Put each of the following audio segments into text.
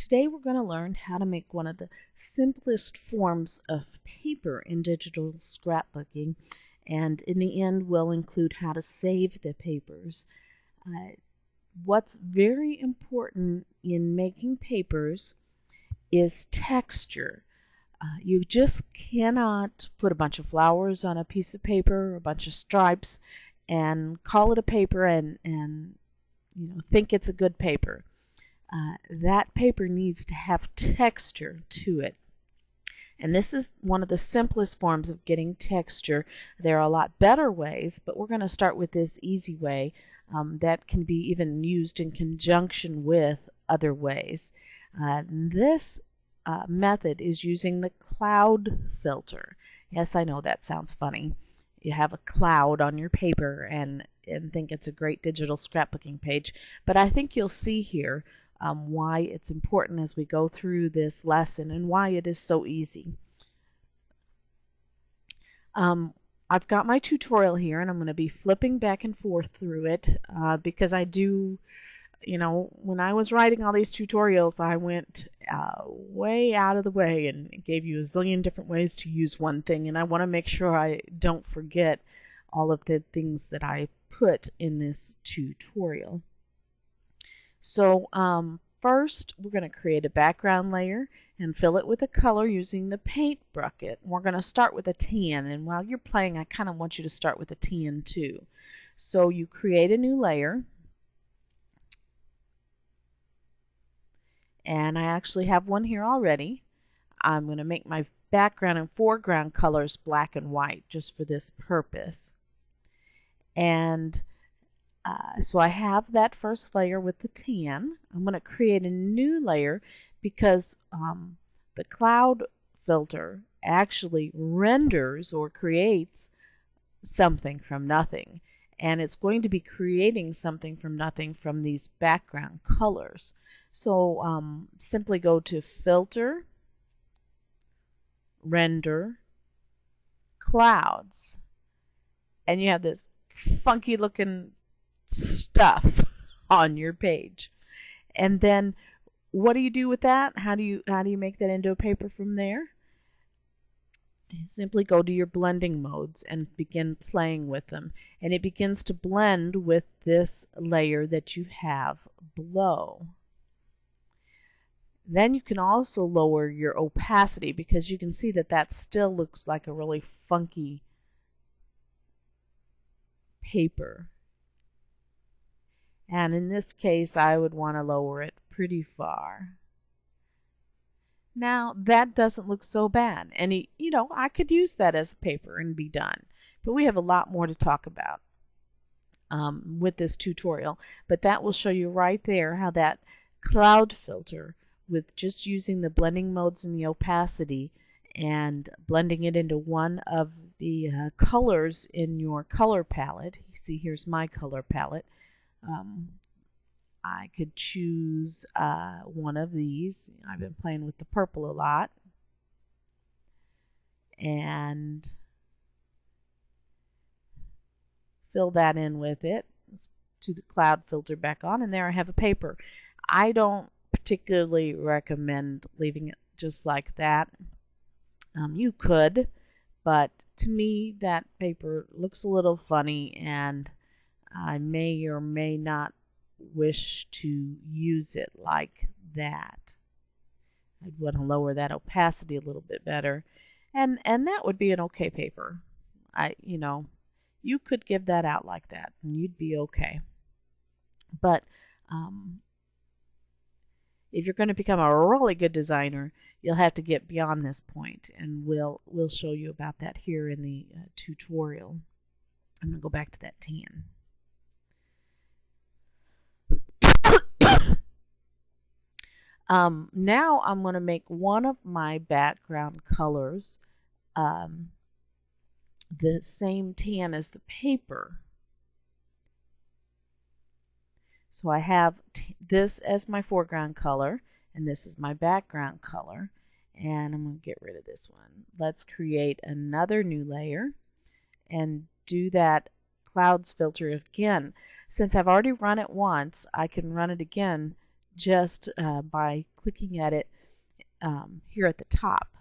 Today we're going to learn how to make one of the simplest forms of paper in digital scrapbooking, and in the end we'll include how to save the papers. What's very important in making papers is texture. You just cannot put a bunch of flowers on a piece of paper or a bunch of stripes and call it a paper and think it's a good paper. That paper needs to have texture to it. And this is one of the simplest forms of getting texture. There are a lot better ways, but we're going to start with this easy way that can be even used in conjunction with other ways. This method is using the cloud filter. Yes, I know that sounds funny. You have a cloud on your paper and think it's a great digital scrapbooking page, but I think you'll see here why it's important as we go through this lesson and why it is so easy. I've got my tutorial here and I'm going to be flipping back and forth through it because I do, when I was writing all these tutorials, I went way out of the way and gave you a zillion different ways to use one thing, and I want to make sure I don't forget all of the things that I put in this tutorial. So first we're going to create a background layer and fill it with a color using the paint bucket. We're going to start with a tan, and while you're playing I kind of want you to start with a tan too. So you create a new layer, and I actually have one here already. I'm going to make my background and foreground colors black and white just for this purpose. And so I have that first layer with the tan. I'm going to create a new layer because the cloud filter actually renders or creates something from nothing. And it's going to be creating something from nothing from these background colors. So simply go to Filter, Render, Clouds, and you have this funky looking stuff on your page. And then what do you do with that? How do you make that into a paper from there? You simply go to your blending modes and begin playing with them, and it begins to blend with this layer that you have below. Then you can also lower your opacity because you can see that that still looks like a really funky paper. And in this case, I would want to lower it pretty far. Now, that doesn't look so bad. And, I could use that as a paper and be done. But we have a lot more to talk about with this tutorial. But that will show you right there how that cloud filter, with just using the blending modes and the opacity and blending it into one of the colors in your color palette. You see, here's my color palette. I could choose one of these. I've been playing with the purple a lot, and fill that in with it. Let's do the cloud filter back on, and there I have a paper. I don't particularly recommend leaving it just like that. You could, but to me that paper looks a little funny, and I may or may not wish to use it like that. I'd want to lower that opacity a little bit better, and that would be an okay paper. You could give that out like that and you'd be okay. But if you're going to become a really good designer, you'll have to get beyond this point, and we'll show you about that here in the tutorial. I'm going to go back to that tan. Now I'm going to make one of my background colors the same tan as the paper. So I have this as my foreground color, and this is my background color, and I'm going to get rid of this one. Let's create another new layer and do that clouds filter again. Since I've already run it once, I can run it again just by clicking at it here at the top.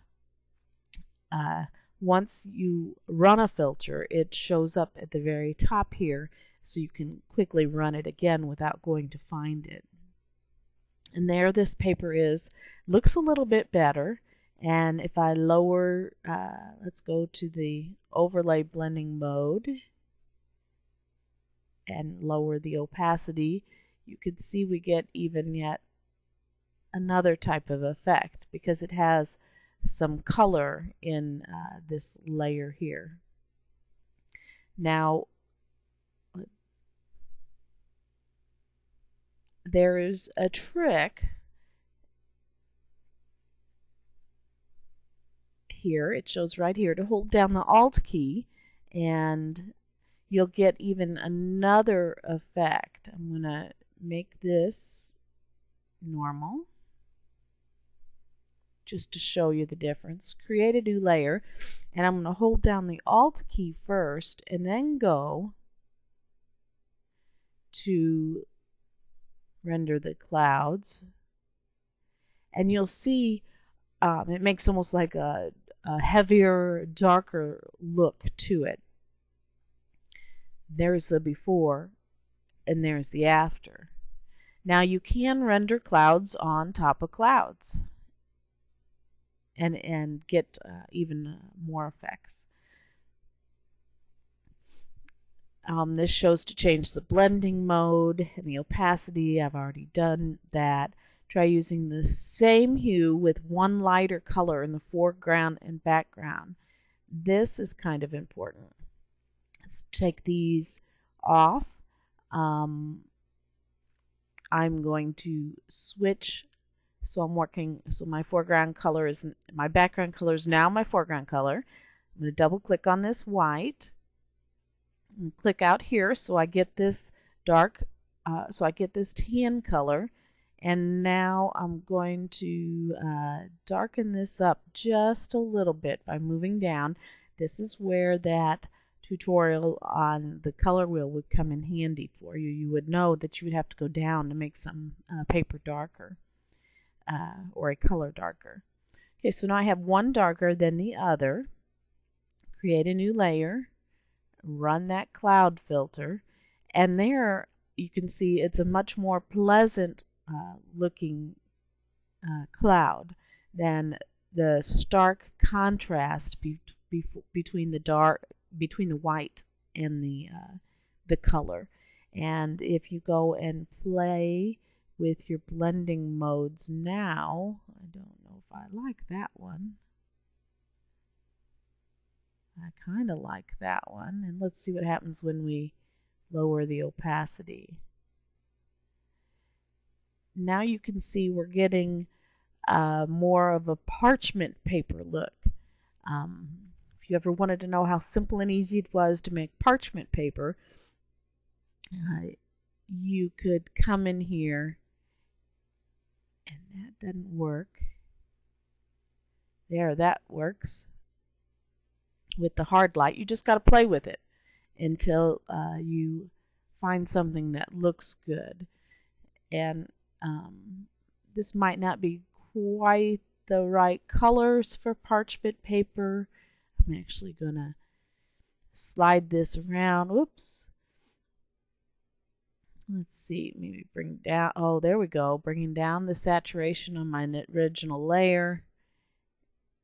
Once you run a filter, it shows up at the very top here, so you can quickly run it again without going to find it. And there this paper is. Looks a little bit better. And if I lower, let's go to the overlay blending mode and lower the opacity, you can see we get even yet another type of effect because it has some color in this layer here. Now there is a trick here. It shows right here to hold down the Alt key and you'll get even another effect. I'm going to make this normal just to show you the difference. Create a new layer, and I'm going to hold down the Alt key first and then go to render the clouds, and you'll see it makes almost like a heavier, darker look to it. There's the before and there's the after. Now you can render clouds on top of clouds and get even more effects. This shows to change the blending mode and the opacity. I've already done that. Try using the same hue with one lighter color in the foreground and background. This is kind of important. Let's take these off. I'm going to switch. So my foreground color is, my background color is now my foreground color. I'm going to double click on this white and click out here so I get this dark, so I get this tan color. And now I'm going to darken this up just a little bit by moving down. This is where that tutorial on the color wheel would come in handy for you. You would know that you would have to go down to make some paper darker or a color darker. Okay, so now I have one darker than the other. Create a new layer, run that cloud filter, and there you can see it's a much more pleasant looking cloud than the stark contrast between the white and the color. And if you go and play with your blending modes now, I don't know if I like that one. I kind of like that one. And let's see what happens when we lower the opacity. Now you can see we're getting more of a parchment paper look. If you ever wanted to know how simple and easy it was to make parchment paper, you could come in here, and that doesn't work. There, that works. With the hard light, you just got to play with it until you find something that looks good. And this might not be quite the right colors for parchment paper. I'm actually going to slide this around. Whoops. Let's see, maybe bring down, oh, there we go, bringing down the saturation on my original layer.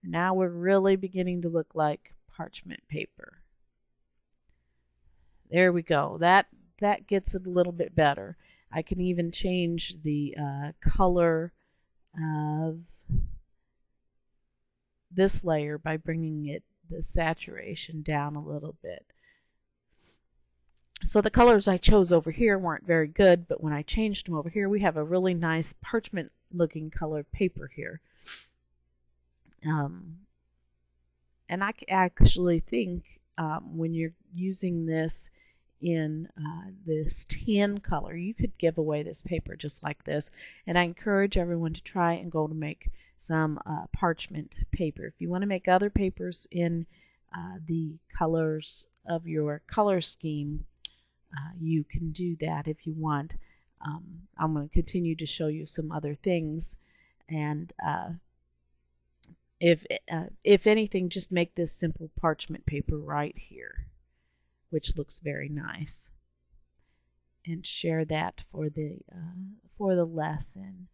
Now we're really beginning to look like parchment paper. There we go. That gets it a little bit better. I can even change the color of this layer by bringing the saturation down a little bit. So the colors I chose over here weren't very good, but when I changed them over here, we have a really nice parchment looking colored paper here. And I actually think when you're using this in this tan color, you could give away this paper just like this. And I encourage everyone to try and go to make some parchment paper. If you want to make other papers in the colors of your color scheme, you can do that if you want. I'm going to continue to show you some other things, and if anything, just make this simple parchment paper right here, which looks very nice, and share that for the lesson.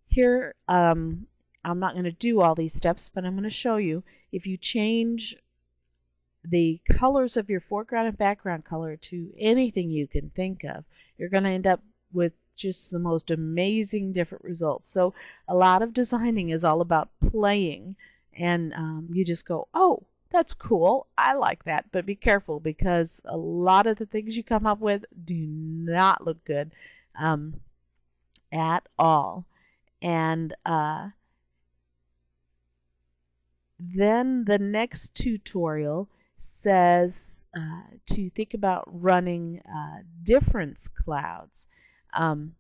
Here, I'm not going to do all these steps, but I'm going to show you if you change the colors of your foreground and background color to anything you can think of, you're going to end up with just the most amazing different results. So a lot of designing is all about playing, and you just go, oh, that's cool, I like that. But be careful, because a lot of the things you come up with do not look good at all. And then the next tutorial says to think about running difference clouds. The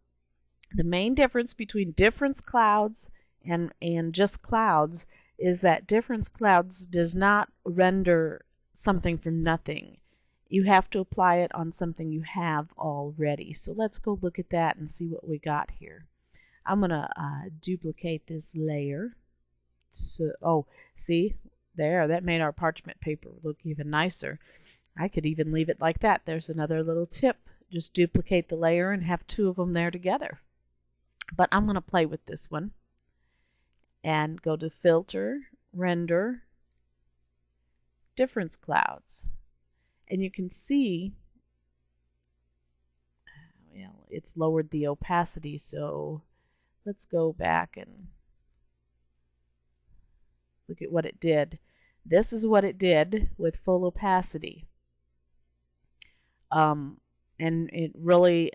main difference between difference clouds and just clouds is that difference clouds does not render something from nothing. You have to apply it on something you have already. So let's go look at that and see what we got here. I'm going to duplicate this layer. So, oh, see? There, that made our parchment paper look even nicer. I could even leave it like that. There's another little tip. Just duplicate the layer and have two of them there together. But I'm going to play with this one and go to Filter, Render, Difference Clouds. And you can see, well, it's lowered the opacity, so let's go back and look at what it did. This is what it did with full opacity. And it really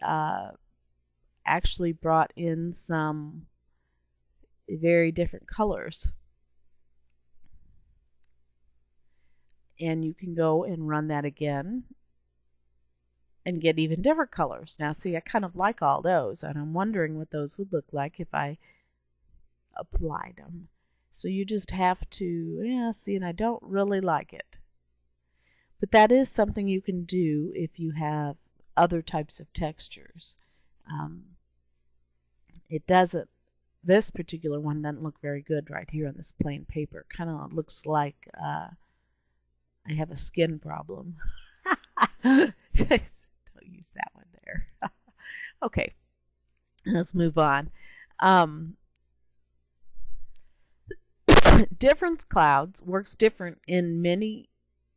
actually brought in some very different colors. And you can go and run that again and get even different colors. Now see, I kind of like all those, and I'm wondering what those would look like if I applied them. So you just have to, yeah, see, and I don't really like it. But that is something you can do if you have other types of textures. It doesn't, this particular one doesn't look very good right here on this plain paper. Kind of looks like I have a skin problem. Don't use that one there. Okay, let's move on. Difference clouds works different in many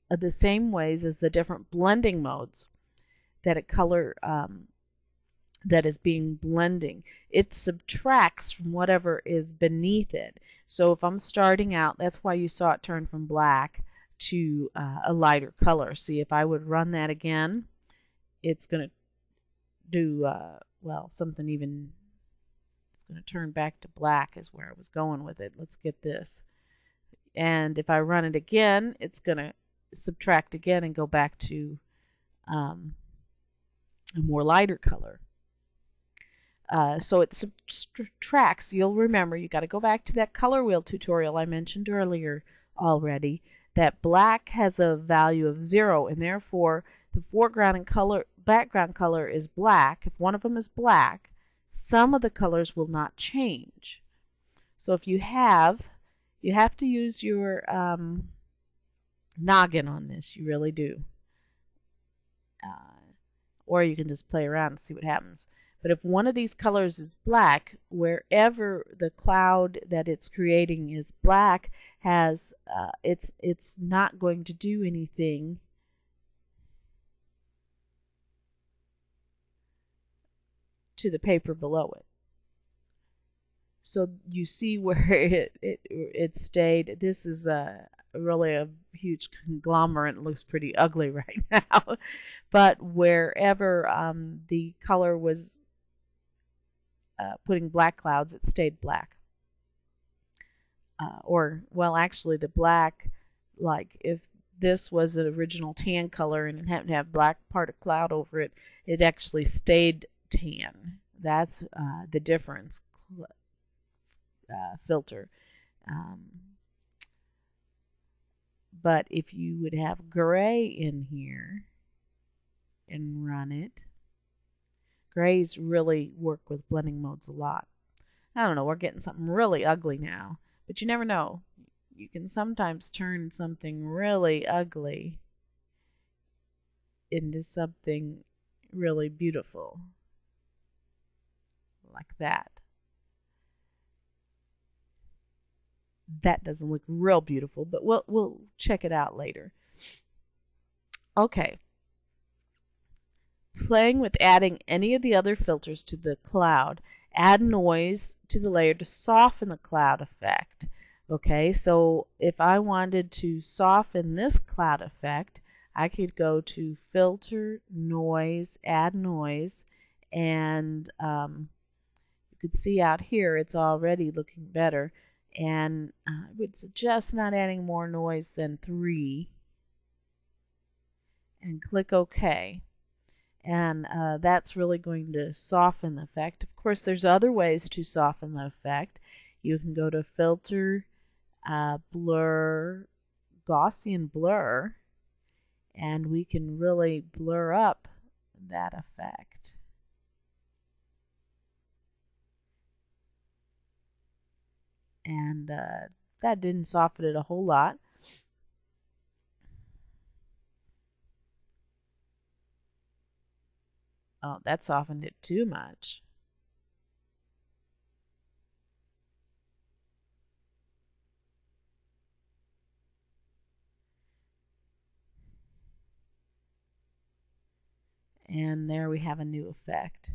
of the same ways as the different blending modes that a color that is being blending. It subtracts from whatever is beneath it. So if I'm starting out, that's why you saw it turn from black to a lighter color. See, if I would run that again, it's going to do, well, something even, it's going to turn back to black is where I was going with it. Let's get this. And if I run it again, it's going to subtract again and go back to a more lighter color. So it subtracts. You'll remember, you got to go back to that color wheel tutorial I mentioned earlier already, that black has a value of 0, and therefore the foreground and background color is black. If one of them is black, some of the colors will not change. So if you have to use your noggin on this. You really do. Or you can just play around and see what happens. But if one of these colors is black, wherever the cloud that it's creating is black, it's not going to do anything to the paper below it. So you see where it stayed. This is really a huge conglomerate. It looks pretty ugly right now. But wherever the color was putting black clouds, it stayed black. Or, well, actually the black, like if this was an original tan color and it happened to have black part of cloud over it, it actually stayed tan. That's the difference filter. But if you would have gray in here and run it, Grays really work with blending modes a lot. I don't know, we're getting something really ugly now, but you never know. You can sometimes turn something really ugly into something really beautiful, like that. That doesn't look real beautiful, but we'll check it out later. Okay. Playing with adding any of the other filters to the cloud. Add noise to the layer to soften the cloud effect. Okay, so if I wanted to soften this cloud effect, I could go to Filter, Noise, Add Noise, and you can see out here it's already looking better. And I would suggest not adding more noise than 3. And click OK. And that's really going to soften the effect. Of course, there's other ways to soften the effect. You can go to Filter, Blur, Gaussian Blur, and we can really blur up that effect. And that didn't soften it a whole lot. Oh, that softened it too much. And there we have a new effect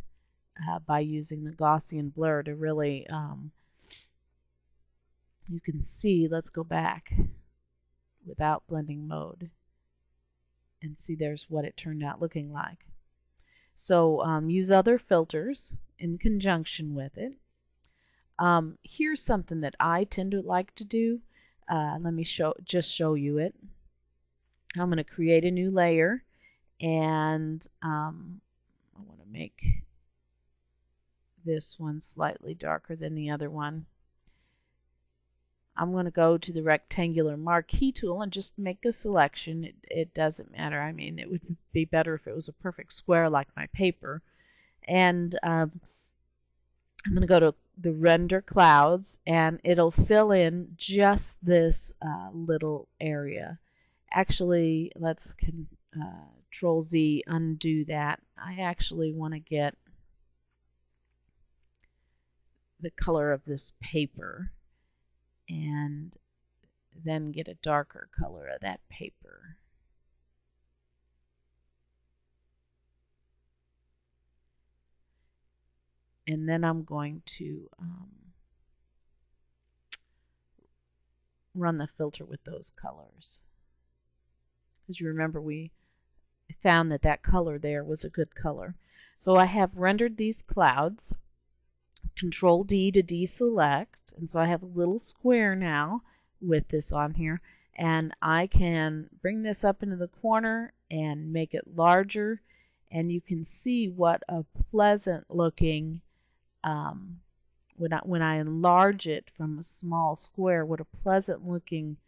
by using the Gaussian blur to really, you can see, let's go back without blending mode and see there's what it turned out looking like. So use other filters in conjunction with it. Here's something that I tend to like to do. Let me just show you it. I'm going to create a new layer, and I want to make this one slightly darker than the other one. I'm going to go to the rectangular marquee tool and just make a selection. It doesn't matter. I mean, it would be better if it was a perfect square like my paper. And I'm going to go to the render clouds, and it'll fill in just this little area. Actually, let's Control Z, undo that. I actually want to get the color of this paper and then get a darker color of that paper. And then I'm going to run the filter with those colors. Because you remember we found that that color there was a good color. So I have rendered these clouds. Control D to deselect, and so I have a little square now with this on here, and I can bring this up into the corner and make it larger, and you can see what a pleasant looking when I enlarge it from a small square, what a pleasant looking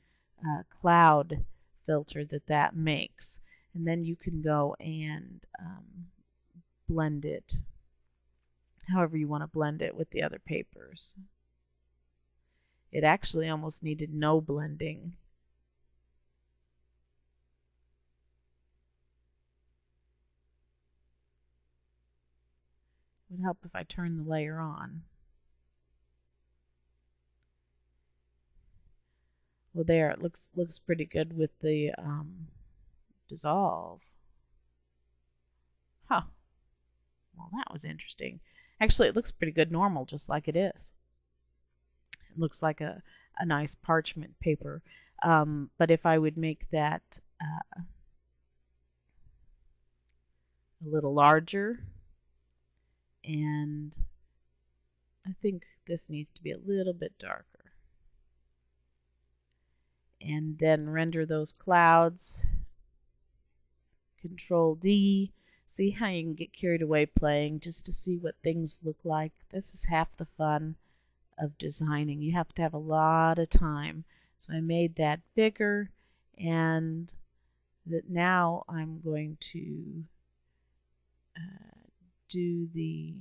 cloud filter that makes. And then you can go and blend it however you want to blend it with the other papers. It actually almost needed no blending. It would help if I turn the layer on. Well, there, it looks pretty good with the dissolve. Huh. Well, that was interesting. Actually, it looks pretty good normal, just like it is. It looks like a nice parchment paper. But if I would make that a little larger, and I think this needs to be a little bit darker. And then render those clouds. Control D. See how you can get carried away playing just to see what things look like. This is half the fun of designing. You have to have a lot of time. So I made that bigger, and that now I'm going to do the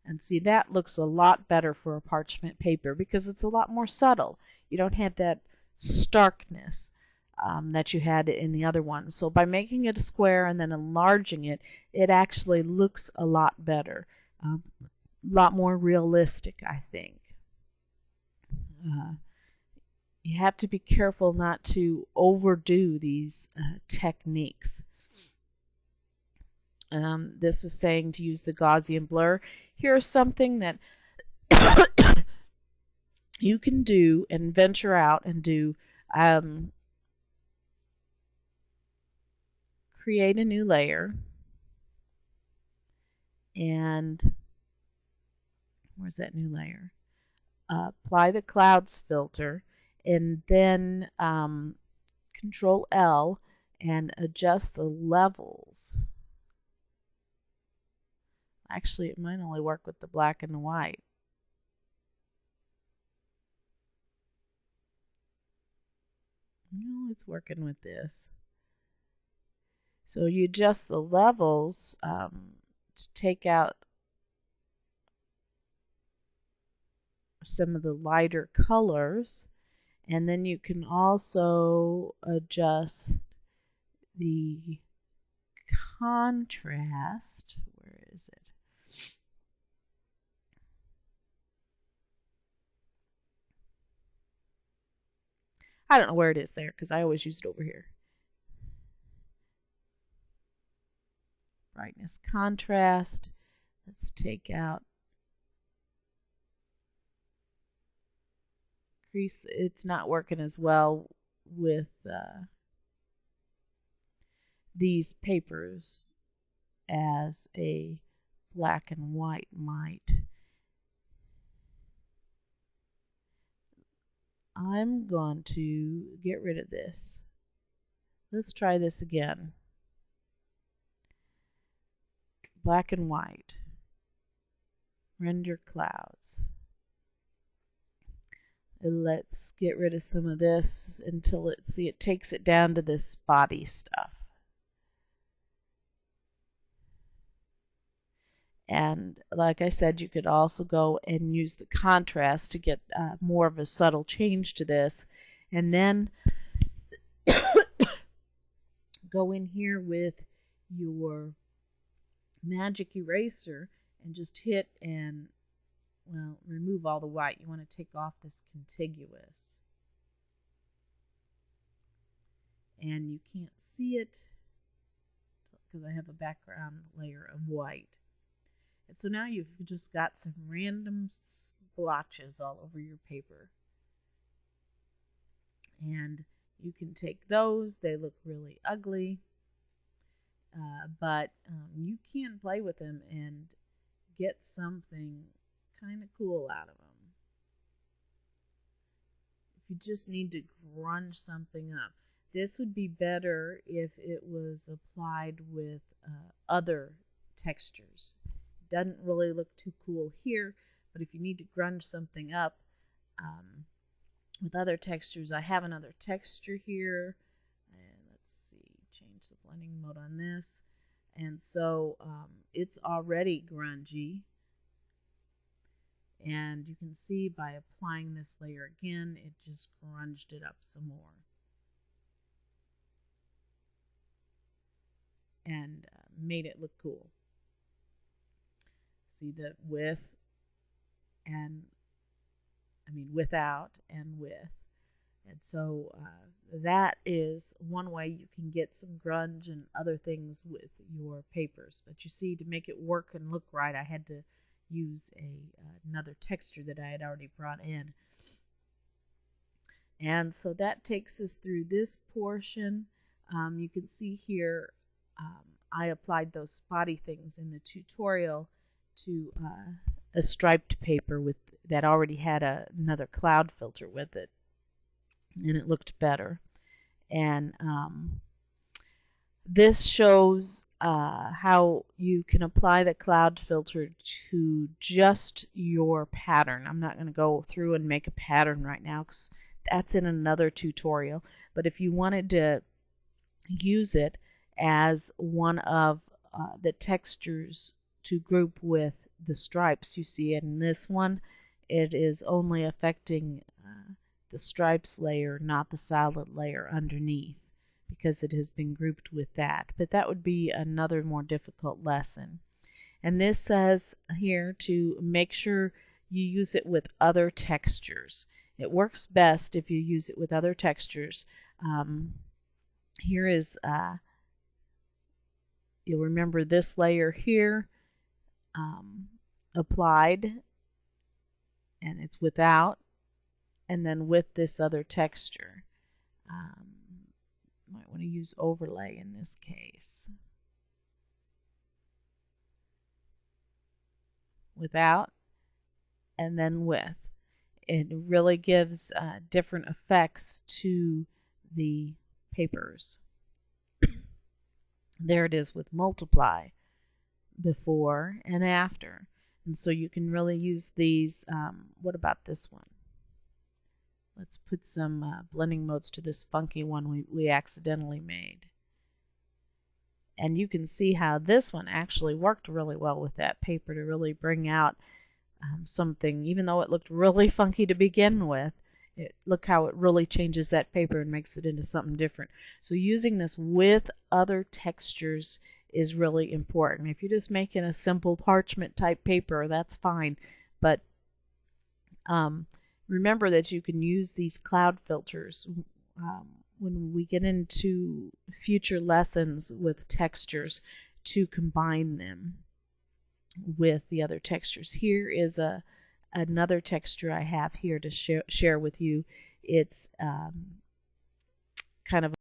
and see, that looks a lot better for a parchment paper because it's a lot more subtle. You don't have that starkness that you had in the other one. So by making it a square and then enlarging it, it actually looks a lot better, a lot more realistic, I think. You have to be careful not to overdo these techniques. This is saying to use the Gaussian blur. Here's something that you can do and venture out and do. Create a new layer, and where's that new layer? Apply the clouds filter, and then Control L and adjust the levels. Actually, it might only work with the black and the white. No, it's working with this. So you adjust the levels to take out some of the lighter colors, and then you can also adjust the contrast. Where is it? I don't know where it is there because I always use it over here. Brightness, contrast. Let's take out crease. It's not working as well with these papers as a black and white might. I'm going to get rid of this. Let's try this again. Black and white. Render clouds. And let's get rid of some of this until it takes it down to this spotty stuff. And like I said, you could also go and use the contrast to get more of a subtle change to this. And then go in here with your magic eraser and just hit and, well, remove all the white. You want to take off this contiguous. And you can't see it because I have a background layer of white. And so now you've just got some random splotches all over your paper. And you can take those. They look really ugly. But you can play with them and get something kind of cool out of them. If you just need to grunge something up. This would be better if it was applied with other textures. It doesn't really look too cool here, but if you need to grunge something up with other textures, I have another texture here. And let's see, change the blending mode on this. And so it's already grungy. And you can see by applying this layer again, it just grunged it up some more. And made it look cool. See the with and, without and with. And so that is one way you can get some grunge and other things with your papers. But you see, to make it work and look right, I had to use another texture that I had already brought in. And so that takes us through this portion. You can see here I applied those spotty things in the tutorial to a striped paper that already had another cloud filter with it, and it looked better. And this shows how you can apply the cloud filter to just your pattern. I'm not going to go through and make a pattern right now because that's in another tutorial. But if you wanted to use it as one of the textures to group with the stripes, you see in this one, it is only affecting the stripes layer, not the solid layer underneath, because it has been grouped with that. But that would be another more difficult lesson. And this says here to make sure you use it with other textures. It works best if you use it with other textures. Here is, you'll remember this layer here applied, and it's without, and then with this other texture. Might want to use overlay in this case. Without, and then with. It really gives different effects to the papers. There it is with multiply, before and after. And so you can really use these. What about this one? Let's put some blending modes to this funky one we accidentally made. And you can see how this one actually worked really well with that paper to really bring out something, even though it looked really funky to begin with. Look how it really changes that paper and makes it into something different. So using this with other textures is really important. If you're just making a simple parchment type paper, that's fine. But remember that you can use these cloud filters when we get into future lessons with textures to combine them with the other textures. Here is another texture I have here to share with you. It's kind of